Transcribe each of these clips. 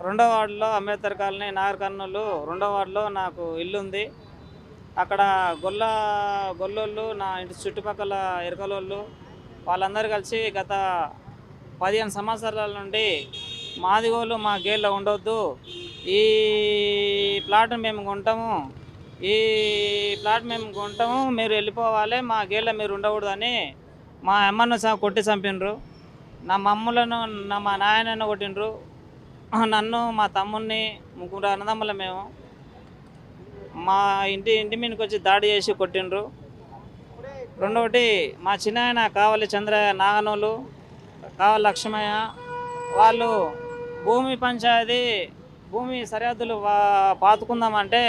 రెండో వార్డులో అంబేద్కర్ కాలనీ నాగర్ కర్నూలు రెండో వార్డులో నాకు ఇల్లు ఉంది. అక్కడ గొల్లోళ్ళు నా ఇంటి చుట్టుపక్కల ఇరకలోళ్ళు వాళ్ళందరూ కలిసి గత 15 సంవత్సరాల నుండి మాదిగోళ్ళు మా గేల్లో ఉండొద్దు, ఈ ప్లాట్ మేము కొంటాము, ఈ ప్లాట్ మేము కొంటాము, మీరు వెళ్ళిపోవాలి, మా గేల్లో మీరు ఉండకూడదని మా అమ్మను కొట్టి చంపినరు. నా మమ్ములను మా నాయనను కొట్టినరు. నన్ను మా తమ్ముడిని ముగ్గురు అన్నదమ్ముల మేము మా ఇంటి మీదకి వచ్చి దాడి చేసి కొట్టిండ్రు. రెండవది మా చిన్నాయన కావలి చంద్రయ్య నాగనోళ్ళు కావలి లక్ష్మయ్య వాళ్ళు భూమి పంచాయతీ భూమి సరిహద్దులు పాతుకుందామంటే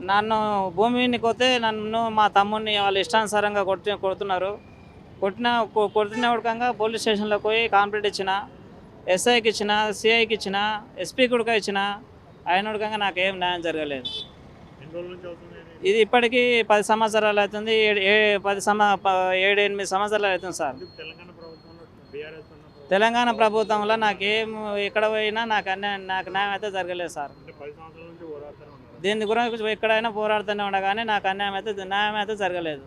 నన్ను భూమిని కొతే నన్ను మా తమ్ముడిని వాళ్ళు ఇష్టానుసారంగా కొడుతున్నారు. కొట్టినవడకంగా పోలీస్ స్టేషన్లోకి పోయి కంప్లైంట్ ఇచ్చిన, ఎస్ఐకి ఇచ్చిన, సిఐకి ఇచ్చిన, ఎస్పీ కూడా ఇచ్చిన. అయినోడకంగా నాకేం న్యాయం జరగలేదు. ఇది ఇప్పటికీ 10 సంవత్సరాలు అవుతుంది. 7-8 సంవత్సరాలు అవుతుంది సార్. తెలంగాణ ప్రభుత్వంలో నాకేం ఎక్కడ పోయినా నాకు న్యాయం అయితే జరగలేదు సార్. దీని గురించి ఎక్కడైనా పోరాడుతూనే ఉండగానే నాకు న్యాయం అయితే జరగలేదు.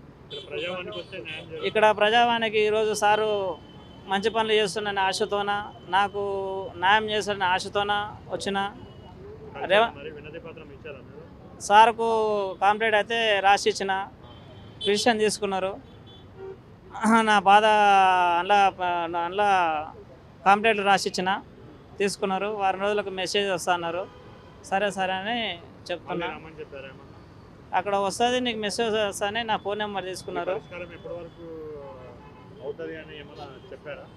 ఇక్కడ ప్రజావానికి ఈరోజు సారు మంచి పనులు చేస్తున్న ఆశతోన, నాకు న్యాయం చేస్తున్న ఆశతోన వచ్చిన సార్కు కంప్లైంట్ అయితే రాసి ఇచ్చిన, పిటిషన్ తీసుకున్నారు. నా బాధ అందులో కంప్లైంట్లు రాసి ఇచ్చిన, తీసుకున్నారు. వారం రోజులకు మెసేజ్ వస్తా అన్నారు. సరే అని చెప్తున్నా. అక్కడ వస్తుంది, నీకు మెసేజ్ వస్తానే నా ఫోన్ నెంబర్ తీసుకున్నారు.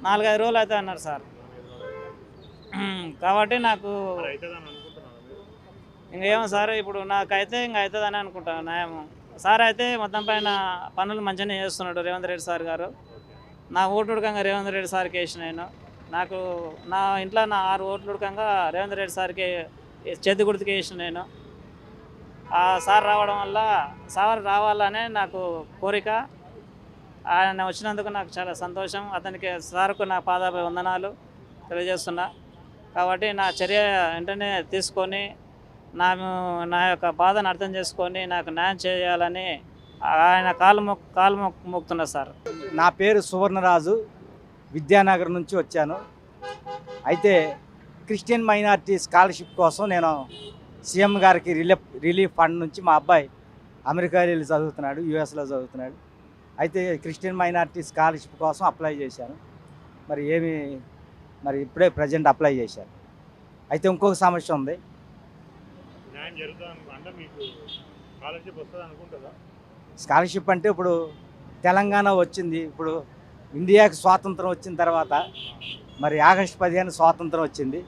4-5 రోజులు అయితే అన్నారు సార్. కాబట్టి నాకు ఇంకేమో సార్, ఇప్పుడు నాకైతే అవుతుందని అనుకుంటాను న్యాయం. సార్ అయితే మొత్తం పైన పనులు మంచిగానే చేస్తున్నాడు రేవంత్ రెడ్డి సార్ గారు. నా ఓటు ఉడకంగా రేవంత్ రెడ్డి సార్కి వేసిన నేను. నాకు నా ఇంట్లో 6 ఓట్లు ఉడకంగా రేవంత్ రెడ్డి సార్కి చేతి గుర్తుకి వేసిన నేను. ఆ సార్ రావడం వల్ల సార్ రావాలనే నాకు కోరిక. ఆయన వచ్చినందుకు నాకు చాలా సంతోషం. అతనికి సార్కు నా పాదాభివందనాలు తెలియజేస్తున్నా. కాబట్టి నా చర్య వెంటనే తీసుకొని నా యొక్క బాధను అర్థం చేసుకొని నాకు న్యాయం చేయాలని ఆయన కాలు మొక్కుతున్నా సార్. నా పేరు సువర్ణరాజు, విద్యానగర్ నుంచి వచ్చాను. అయితే క్రిస్టియన్ మైనారిటీ స్కాలర్షిప్ కోసం నేను సీఎం గారికి రిలీఫ్ ఫండ్ నుంచి మా అబ్బాయి అమెరికాలో వెళ్ళి చదువుతున్నాడు, యూఎస్లో చదువుతున్నాడు. అయితే క్రిస్టియన్ మైనారిటీ స్కాలర్షిప్ కోసం అప్లై చేశాను. మరి ఇప్పుడే ప్రజెంట్ అప్లై చేశాను. అయితే ఇంకొక సమస్య ఉంది. స్కాలర్షిప్ అంటే ఇప్పుడు తెలంగాణ వచ్చింది, ఇప్పుడు ఇండియాకి స్వాతంత్రం వచ్చిన తర్వాత మరి ఆగస్టు 15 స్వాతంత్రం వచ్చింది.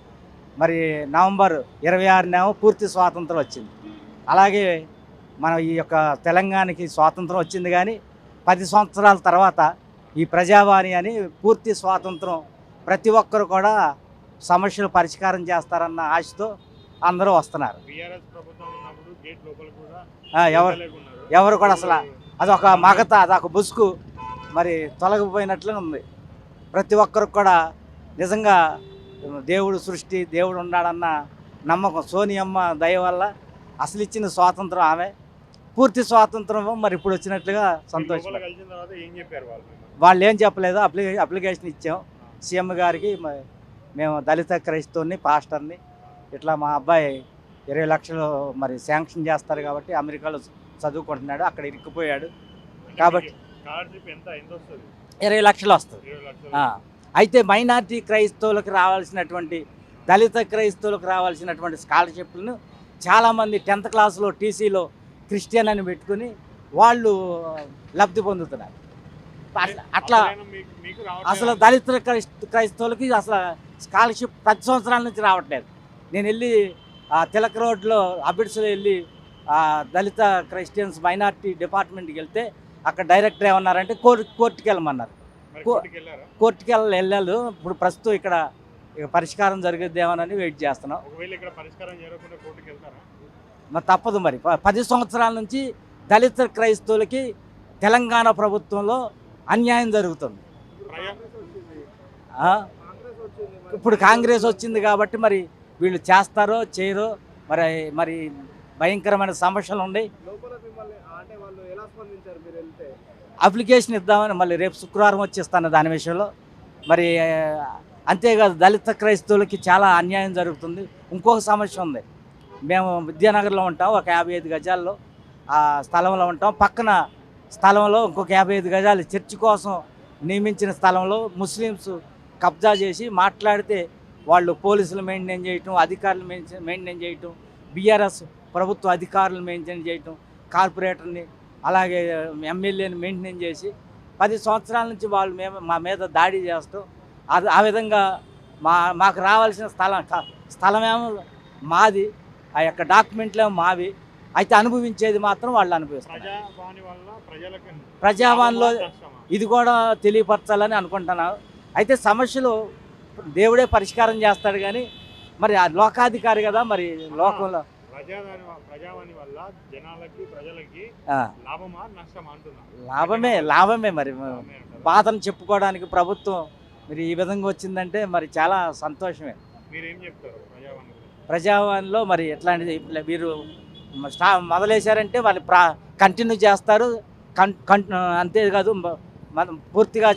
మరి నవంబర్ 26 పూర్తి స్వాతంత్రం వచ్చింది. అలాగే మన ఈ యొక్క తెలంగాణకి స్వాతంత్రం వచ్చింది, కానీ 10 సంవత్సరాల తర్వాత ఈ ప్రజావాణి అని పూర్తి స్వాతంత్రం, ప్రతి ఒక్కరు కూడా సమస్యలు పరిష్కారం చేస్తారన్న ఆశతో అందరూ వస్తున్నారు. ఎవరు కూడా అసలు అదొక మగత, అదొక బుసుకు మరి తొలగిపోయినట్లే ఉంది. ప్రతి ఒక్కరికి కూడా నిజంగా దేవుడు సృష్టి, దేవుడు ఉన్నాడన్న నమ్మకం సోనియమ్మ దయ వల్ల అసలు ఇచ్చిన స్వాతంత్రం ఆమె, పూర్తి స్వాతంత్రం మరి ఇప్పుడు వచ్చినట్లుగా సంతోషం. వాళ్ళు ఏం చెప్పలేదు. అప్లికేషన్ ఇచ్చాం సీఎం గారికి. మేము దళిత క్రైస్తవుని, పాస్టర్ని, ఇట్లా మా అబ్బాయి 20 లక్షలు మరి శాంక్షన్ చేస్తారు కాబట్టి అమెరికాలో చదువుకుంటున్నాడు, అక్కడ ఇరుక్కుపోయాడు కాబట్టి 20 లక్షలు వస్తుంది. అయితే మైనారిటీ క్రైస్తవులకు రావాల్సినటువంటి, దళిత క్రైస్తవులకు రావాల్సినటువంటి స్కాలర్షిప్లను చాలామంది 10th క్లాస్లో టీసీలో క్రిస్టియన్ అని పెట్టుకుని వాళ్ళు లబ్ధి పొందుతున్నారు. అట్లా అసలు దళిత క్రైస్తవులకి అసలు స్కాలర్షిప్ 10 సంవత్సరాల నుంచి రావట్లేదు. నేను వెళ్ళి తిలక్ రోడ్లో అబిడ్స్లో వెళ్ళి దళిత క్రిస్టియన్స్ మైనారిటీ డిపార్ట్మెంట్కి వెళ్తే అక్కడ డైరెక్టర్ ఏమన్నారంటే కోర్టుకి వెళ్ళమన్నారు. కోర్టుకి వెళ్ళాలి. ఇప్పుడు ప్రస్తుతం ఇక్కడ పరిష్కారం జరుగుద్దేమోనని వెయిట్ చేస్తున్నాం. మరి తప్పదు. మరి 10 సంవత్సరాల నుంచి దళిత క్రైస్తవులకి తెలంగాణ ప్రభుత్వంలో అన్యాయం జరుగుతుంది. ఇప్పుడు కాంగ్రెస్ వచ్చింది కాబట్టి మరి వీళ్ళు చేస్తారో చేయరో మరి మరి భయంకరమైన సమస్యలు ఉన్నాయి. లోపల మిమ్మల్ని అంటే వాళ్ళు ఎలా స్పందించారు మీరు వెళ్తే? అప్లికేషన్ ఇద్దామని మళ్ళీ రేపు శుక్రవారం వచ్చేస్తాను దాని విషయంలో. మరి అంతేకాదు దళిత క్రైస్తవులకి చాలా అన్యాయం జరుగుతుంది. ఇంకొక సమస్య ఉంది. మేము విద్యానగర్లో ఉంటాం, ఒక 55 గజాల్లో ఆ స్థలంలో ఉంటాం. పక్కన స్థలంలో ఇంకొక 55 గజాలు చర్చి కోసం నియమించిన స్థలంలో ముస్లిమ్స్ కబ్జా చేసి మాట్లాడితే వాళ్ళు పోలీసులు మెయింటైన్ చేయటం, అధికారులు మెయింటైన్ చేయటం, బీఆర్ఎస్ ప్రభుత్వ అధికారులు మెయింటైన్ చేయటం, కార్పొరేటర్ని అలాగే ఎమ్మెల్యేని మెయింటైన్ చేసి 10 సంవత్సరాల నుంచి వాళ్ళు మా మీద దాడి చేస్తూ ఆ విధంగా మాకు రావాల్సిన స్థలమేమో మాది, ఆ యొక్క డాక్యుమెంట్లేమో మావి, అయితే అనుభవించేది మాత్రం వాళ్ళు అనుభవిస్తారు. ప్రజావాణిలో ఇది కూడా తెలియపరచాలని అనుకుంటున్నాను. అయితే సమస్యలు దేవుడే పరిష్కారం చేస్తాడు, కానీ మరి ఆ లోకాధికారి కదా, మరి లోకంలో ప్రజావాణి వల్ల జనాలకి ప్రజలకి లాభమా నష్టమా అంటున్నారు? లాభమే మరి బాధను చెప్పుకోవడానికి ప్రభుత్వం మరి ఈ విధంగా వచ్చిందంటే మరి చాలా సంతోషమే. మీరేం చెప్తారు ప్రజావాణిలో మరి ఎట్లాంటిది వీరు మొదలేశారంటే వాళ్ళు కంటిన్యూ చేస్తారు. అంతేకాదు పూర్తిగా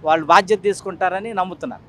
వాళ్ళు బాధ్యత తీసుకుంటారని నమ్ముతున్నారు.